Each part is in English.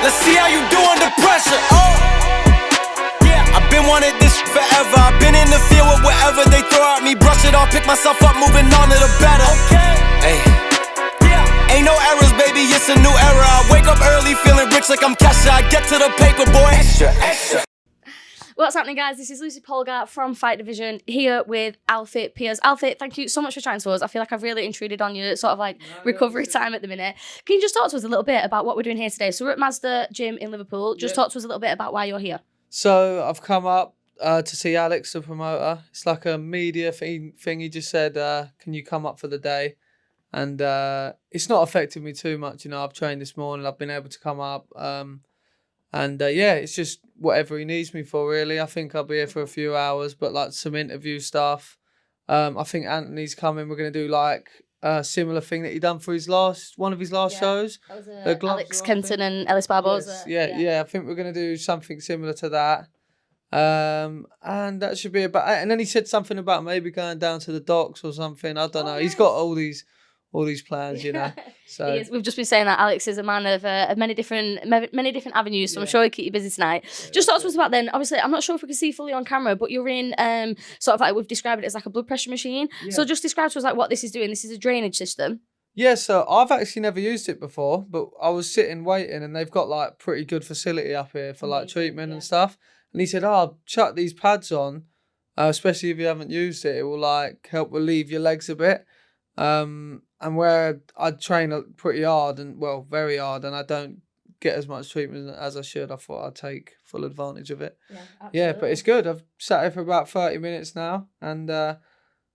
Let's see how you do under pressure. Oh, yeah, I've been wanting this forever. I've been in the field with whatever they throw at me. Brush it off, pick myself up, moving on to the better. Hey, yeah, ain't no errors, baby, it's a new era. I wake up early, feeling rich like I'm Kesha. I get to the paper, boy. Extra, extra. What's happening, guys? This is Lucy Polgar from Fight Division here with Alfie Pearse. Alfie, thank you so much for chatting to us. I feel like I've really intruded on your sort of like recovery time at the minute. Can you just talk to us a little bit about what we're doing here today? So we're at Masda Gym in Liverpool. Just talk to us a little bit about why you're here. So I've come up to see Alex, the promoter. It's like a media thing. He just said, can you come up for the day? And it's not affected me too much. You know, I've trained this morning. I've been able to come up. Yeah, it's just whatever he needs me for, really. I think I'll be here for a few hours, but like some interview stuff. I think Anthony's coming. We're going to do like a similar thing that he done for one of his last shows. That was Alex Kenton and Ellis Barbosa. Yes. Yeah. I think we're going to do something similar to that. And that should be about it. And then he said something about maybe going down to the docks or something. I don't know. Nice. He's got all these plans, you know. So we've just been saying that Alex is a man of many different avenues, so I'm sure he'll keep you busy tonight. Just talk to us about then. Obviously, I'm not sure if we can see fully on camera, but you're in sort of like we've described it as like a blood pressure machine. Yeah. So just describe to us like what this is doing. This is a drainage system. Yeah, so I've actually never used it before, but I was sitting waiting, and they've got like pretty good facility up here for like treatment and stuff. And he said, "Oh, chuck these pads on, especially if you haven't used it. It will like help relieve your legs a bit." And where I train pretty hard very hard, and I don't get as much treatment as I should, I thought I'd take full advantage of it. Yeah, absolutely. Yeah, but it's good. I've sat here for about 30 minutes now, and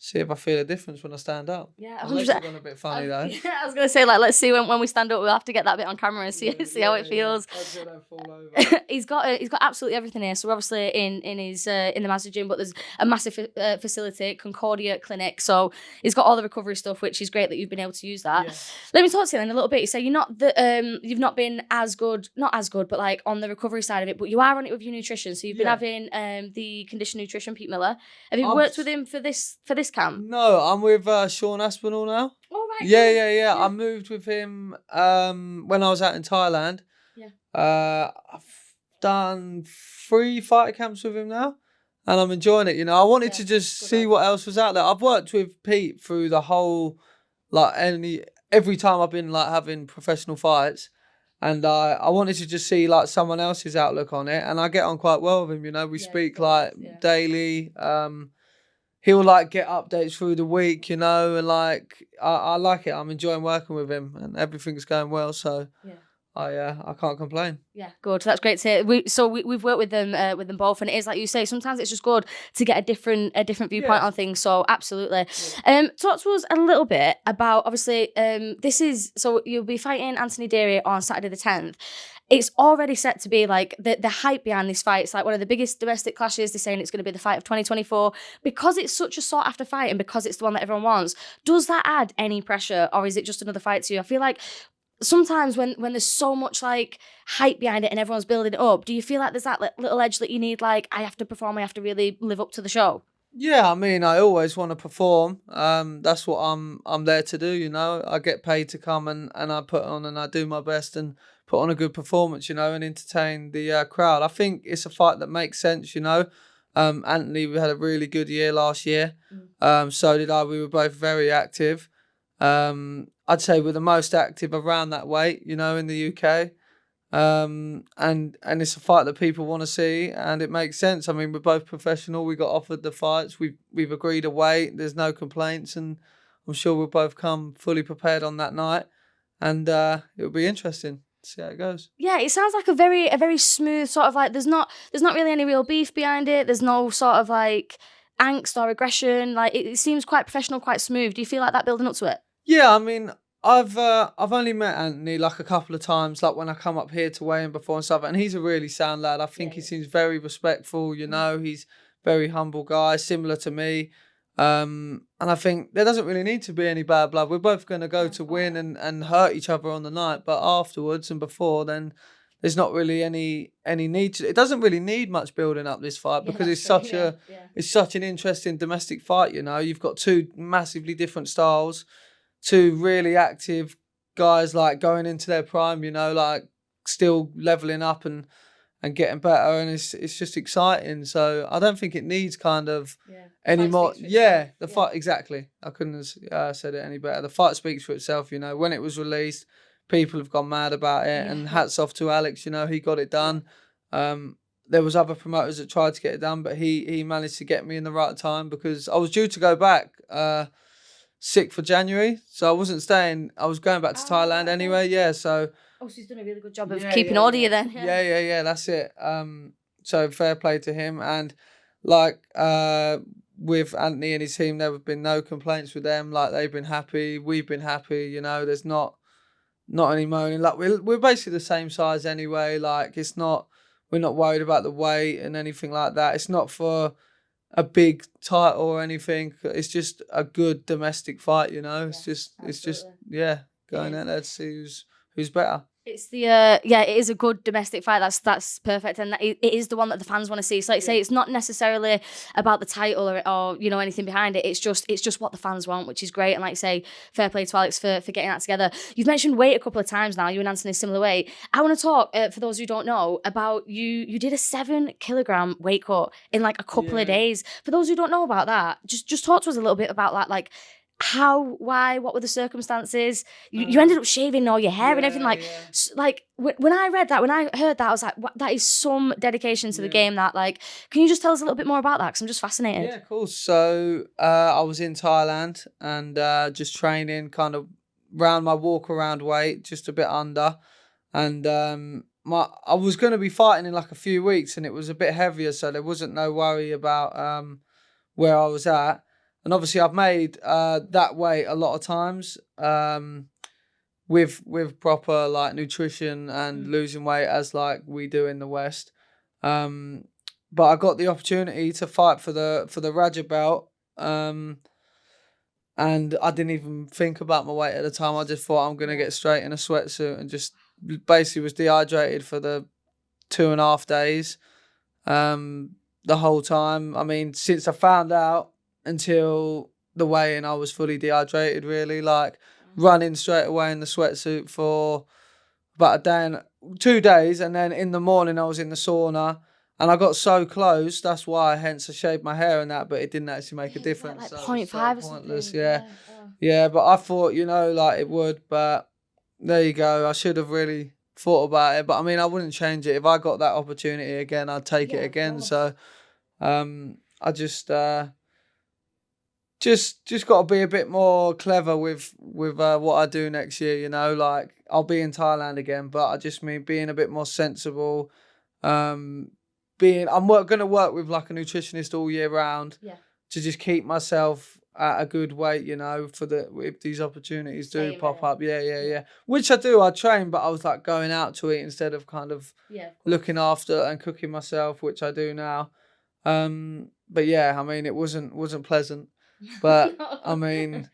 see if I feel a difference when I stand up. Yeah, 100%. My legs are going a bit funny though. Yeah, I was going to say, like, let's see when we stand up. We'll have to get that bit on camera and see how it feels. Yeah. I'll fall over. He's got absolutely everything here. So we're obviously in the Masda gym, but there's a massive facility, Concordia clinic. So he's got all the recovery stuff, which is great that you've been able to use that. Yeah. Let me talk to you then a little bit. You say you're not you've not been not as good, but like on the recovery side of it. But you are on it with your nutrition. So you've been having the conditioned nutrition, Pete Miller. Have you worked with him for this camp? No, I'm with Sean Aspinall now. Oh, right. Yeah. I moved with him when I was out in Thailand. Yeah. I've done 3 fighter camps with him now, and I'm enjoying it. You know, I wanted to just see what else was out there. I've worked with Pete through the whole, like every time I've been like having professional fights, and I wanted to just see like someone else's outlook on it, and I get on quite well with him. You know, we speak like daily. He'll like get updates through the week, you know, and like I like it. I'm enjoying working with him, and everything's going well. So I can't complain. Yeah, good. That's great to hear. We've worked with them both, and it is like you say. Sometimes it's just good to get a different viewpoint on things. So absolutely. Yeah. Talk to us a little bit about obviously so you'll be fighting Anthony Deary on Saturday the 10th. It's already set to be like the hype behind this fight. It's like one of the biggest domestic clashes. They're saying it's going to be the fight of 2024 because it's such a sought after fight and because it's the one that everyone wants. Does that add any pressure, or is it just another fight to you? I feel like sometimes when there's so much like hype behind it and everyone's building it up, do you feel like there's that little edge that you need? Like, I have to perform. I have to really live up to the show. Yeah, I mean, I always want to perform. That's what I'm there to do. You know, I get paid to come and I put on and I do my best and put on a good performance, you know, and entertain the crowd. I think it's a fight that makes sense, you know. Anthony, we had a really good year last year. So did I. We were both very active. I'd say we're the most active around that weight, you know, in the UK. And it's a fight that people want to see, and it makes sense. I mean, we're both professional. We got offered the fights. We've agreed a weight. There's no complaints, and I'm sure we'll both come fully prepared on that night. And it'll be interesting. See how it goes. Yeah, it sounds like a very smooth sort of like there's not really any real beef behind it. There's no sort of like angst or aggression. Like it seems quite professional, quite smooth. Do you feel like that building up to it? Yeah, I mean, I've only met Anthony like a couple of times, like when I come up here to weigh in before and stuff, and he's a really sound lad. I think he seems very respectful, you know, he's very humble guy, similar to me. And I think there doesn't really need to be any bad blood. We're both going to go to win and hurt each other on the night, but afterwards and before then, there's not really any need to. It doesn't really need much building up this fight because it's such an interesting domestic fight. You know, you've got 2 massively different styles, 2 really active guys like going into their prime. You know, like still leveling up and getting better, and it's just exciting. So I don't think it needs kind of any more. Yeah, the fight, exactly. I couldn't have said it any better. The fight speaks for itself. You know, when it was released, people have gone mad about it, and hats off to Alex. You know, he got it done. There was other promoters that tried to get it done, but he managed to get me in the right time, because I was due to go back 6th of January, so I wasn't staying. I was going back to Thailand anyway. Yeah, so. Oh, so he's done a really good job of keeping order you then. Yeah, that's it. So fair play to him. And like with Anthony and his team, there have been no complaints with them. Like, they've been happy, we've been happy, you know, there's not any moaning. Like, we're basically the same size anyway. Like, we're not worried about the weight and anything like that. It's not for a big title or anything. It's just a good domestic fight, you know. It's just going out there to see who's better. It's the it is a good domestic fight. That's perfect, and it is the one that the fans want to see. So, like say, it's not necessarily about the title or you know, anything behind it. It's just what the fans want, which is great. And like say, fair play to Alex for getting that together. You've mentioned weight a couple of times now. You and Anthony similar weight. I want to talk for those who don't know about you. You did a 7 kilogram weight cut in like a couple of days. For those who don't know about that, just talk to us a little bit about that. Like, how, why, what were the circumstances? You ended up shaving all your hair and everything. Like when I read that, when I heard that, I was like, that is some dedication to the game. That, like, can you just tell us a little bit more about that? Because I'm just fascinated. Yeah, of course. So I was in Thailand and just training kind of round my walk around weight, just a bit under. And I was going to be fighting in like a few weeks, and it was a bit heavier, so there wasn't no worry about where I was at. And obviously, I've made that weight a lot of times with proper like nutrition and losing weight, as like we do in the West. But I got the opportunity to fight for the Raja belt, and I didn't even think about my weight at the time. I just thought I'm gonna get straight in a sweatsuit, and just basically was dehydrated for the 2.5 days. The whole time. I mean, since I found out until the weigh-in, I was fully dehydrated, really. Like, running straight away in the sweatsuit for about 2 days, and then in the morning I was in the sauna, and I got so close. That's why, hence I shaved my hair and that, but it didn't actually make a difference. Like so 0.5 or pointless. something. Yeah, but I thought, you know, like it would, but there you go. I should have really thought about it, but I mean, I wouldn't change it. If I got that opportunity again, I'd take it again. So I just got to be a bit more clever with what I do next year, you know. Like, I'll be in Thailand again, but I just mean being a bit more sensible. I'm going to work with like a nutritionist all year round to just keep myself at a good weight, you know, if these opportunities do pop up. Yeah. Which I do. I train, but I was like going out to eat instead of kind of looking after and cooking myself, which I do now. But yeah, I mean, it wasn't pleasant. But I mean,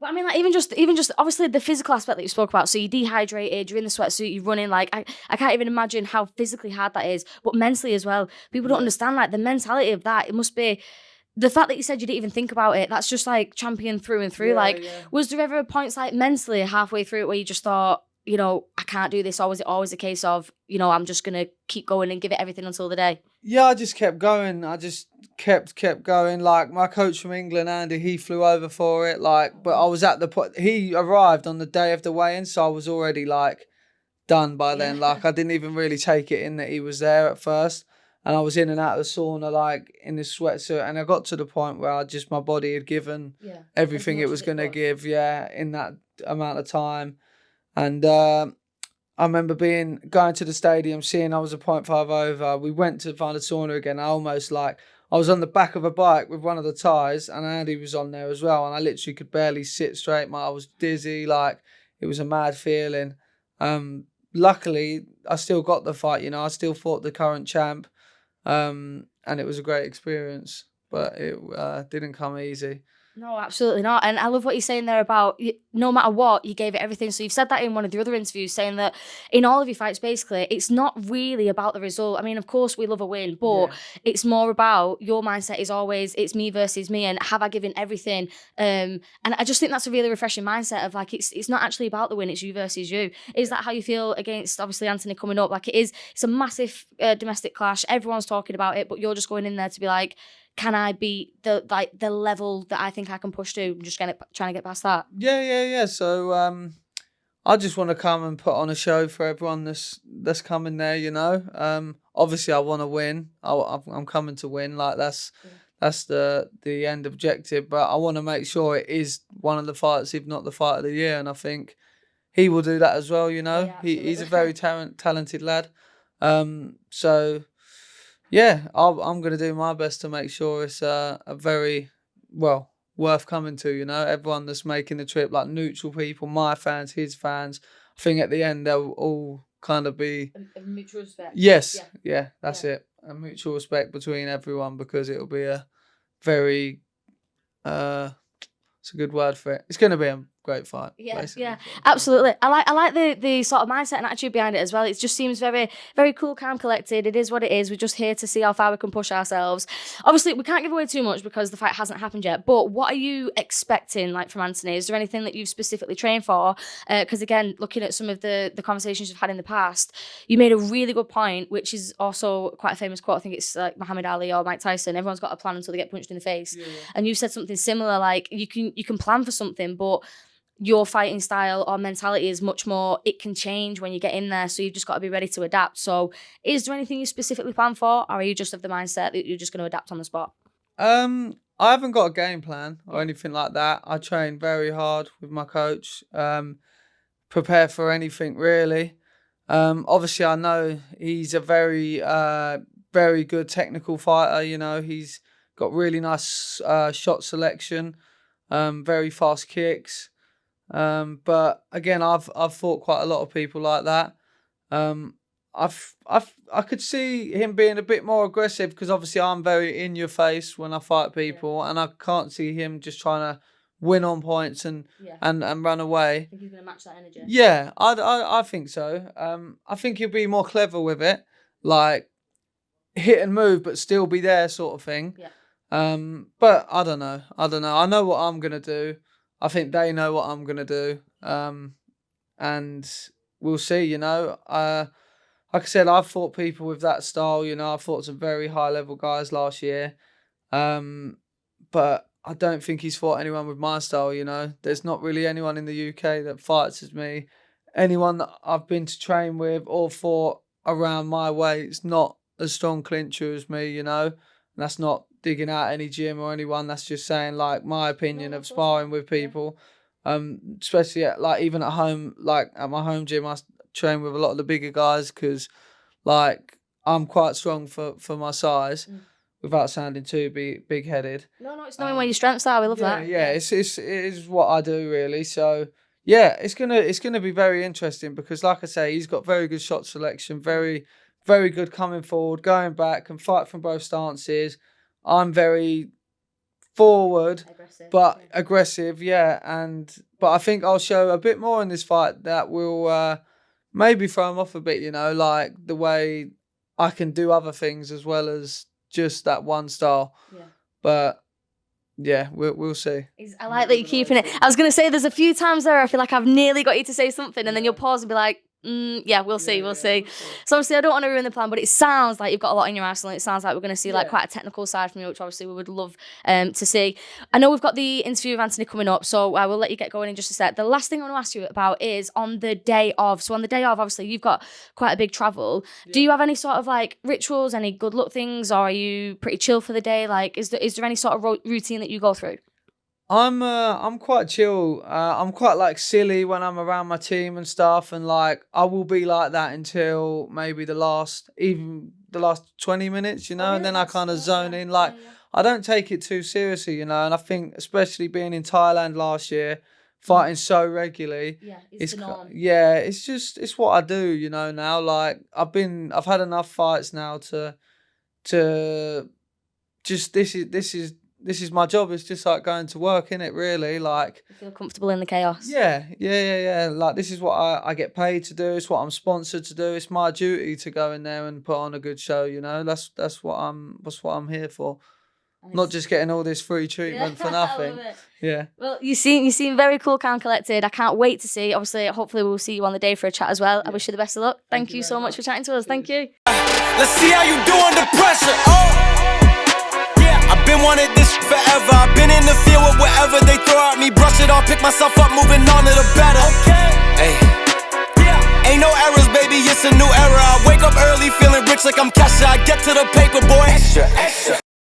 like even just obviously the physical aspect that you spoke about. So you're dehydrated, you're in the sweatsuit, you're running. Like, I can't even imagine how physically hard that is. But mentally as well, people don't understand like the mentality of that. It must be the fact that you said you didn't even think about it. That's just like champion through and through. Was there ever points like mentally halfway through it where you just thought, you know, I can't do this? Or was it always a case of, you know, I'm just gonna keep going and give it everything until the day? Yeah, I just kept going. I just kept going. Like, my coach from England, Andy, he flew over for it. Like, but I was at the point. He arrived on the day of the weigh-in, so I was already like done by then. Like, I didn't even really take it in that he was there at first, and I was in and out of the sauna, like in this sweatsuit, and I got to the point where my body had given everything it was gonna give. Yeah, in that amount of time, and I remember going to the stadium, seeing I was a 0.5 over. We went to find a sauna again. I was on the back of a bike with one of the Thais, and Andy was on there as well. And I literally could barely sit straight. I was dizzy. Like, it was a mad feeling. Luckily, I still got the fight. You know, I still fought the current champ, and it was a great experience. But it didn't come easy. No, absolutely not. And I love what you're saying there about no matter what, you gave it everything. So you've said that in one of the other interviews, saying that in all of your fights, basically, it's not really about the result. I mean, of course, we love a win, but it's more about your mindset is always, it's me versus me, and have I given everything? And I just think that's a really refreshing mindset of like, it's not actually about the win, it's you versus you. Is that how you feel against, obviously, Anthony coming up? Like it's a massive domestic clash. Everyone's talking about it, but you're just going in there to be like, can I beat the level that I think I can push to? I'm just trying to get past that. Yeah. So I just want to come and put on a show for everyone that's coming there. Obviously I want to win. I'm coming to win. Like that's the end objective. But I want to make sure it is one of the fights, if not the fight of the year. And I think he will do that as well. He's a very talented lad. So. Yeah, I'm going to do my best to make sure it's a very, worth coming to, Everyone that's making the trip, like neutral people, my fans, his fans. I think at the end they'll all kind of be... A mutual respect. Yes, that's it. A mutual respect between everyone, because it'll be a very... it's a good word for it. It's going to be a great fight. Yeah, absolutely. I like the sort of mindset and attitude behind it as well. It just seems very, very cool, calm, collected. It is what it is. We're just here to see how far we can push ourselves. Obviously, we can't give away too much because the fight hasn't happened yet. But what are you expecting, like, from Anthony? Is there anything that you've specifically trained for? Because again, looking at some of the conversations you've had in the past, you made a really good point, which is also quite a famous quote. I think it's like Muhammad Ali or Mike Tyson. Everyone's got a plan until they get punched in the face. And you said something similar, like you can plan for something, but your fighting style or mentality is much more, it can change when you get in there, so you've just got to be ready to adapt. So is there anything you specifically plan for, or are you just of the mindset that you're just going to adapt on the spot? I haven't got a game plan or anything like that. I train very hard with my coach, prepare for anything really. Obviously I know he's a very very good technical fighter. He's got really nice shot selection, very fast kicks. But again, I've fought quite a lot of people like that. I could see him being a bit more aggressive, because obviously I'm very in your face when I fight people, and I can't see him just trying to win on points and run away. I think he's going to match that energy. Yeah, I think so. I think he'll be more clever with it, like hit and move, but still be there, sort of thing. But I don't know. I know what I'm gonna do. I think they know what I'm gonna do. And we'll see. Like I said, I've fought people with that style. I've fought some very high level guys last year. But I don't think he's fought anyone with my style. There's not really anyone in the UK that fights as me. Anyone that I've been to train with or fought around my weight's not a strong clincher as me. And that's not digging out any gym or anyone. That's just saying, like, my opinion of sparring with people. Especially even at home, like at my home gym, I train with a lot of the bigger guys, because like I'm quite strong for my size, without sounding too big headed. No, it's knowing where your strengths are. We love that. Yeah, it is what I do really. So yeah, it's gonna be very interesting, because like I say, he's got very good shot selection, very very good coming forward, going back, can fight from both stances. I'm very forward, aggressive, but I think I'll show a bit more in this fight that will maybe throw him off a bit, like the way I can do other things as well as just that one style. But yeah, we'll see. I like that you're keeping it. I was going to say, there's a few times there I feel like I've nearly got you to say something, and then you'll pause and be like, we'll see. So obviously I don't want to ruin the plan, but it sounds like you've got a lot in your arsenal. It sounds like we're going to see like quite a technical side from you, which obviously we would love to see. I know we've got the interview with Anthony coming up, so I will let you get going in just a sec. The last thing I want to ask you about is on the day of. So on the day of, obviously you've got quite a big travel. Do you have any sort of like rituals, any good luck things, or are you pretty chill for the day? Like, is there any sort of routine that you go through? I'm quite chill. I'm quite like silly when I'm around my team and stuff, and like I will be like that until maybe the last 20 minutes, and then I kind of zone in. Like I don't take it too seriously, and I think especially being in Thailand last year, fighting so regularly, it's the norm. It's what I do, now. Like I've had enough fights now to just this is this is my job. It's just like going to work, innit, really? Like, You feel comfortable in the chaos. Yeah. Like, this is what I get paid to do. It's what I'm sponsored to do. It's my duty to go in there and put on a good show, you know? That's what I'm here for. Not just getting all this free treatment for nothing. I love it. Yeah. Well, you seem very cool, calm, collected. I can't wait to see. Obviously, hopefully we'll see you on the day for a chat as well. I wish you the best of luck. Thank you so much for chatting to us. Thank you. Let's see how you do under pressure. Yeah, I've been wanting this forever. I've been in the field with whatever they throw at me. Brush it off, pick myself up, moving on to the better. Hey. Ain't no errors, baby, it's a new era. I wake up early feeling rich like I'm Kesha. I get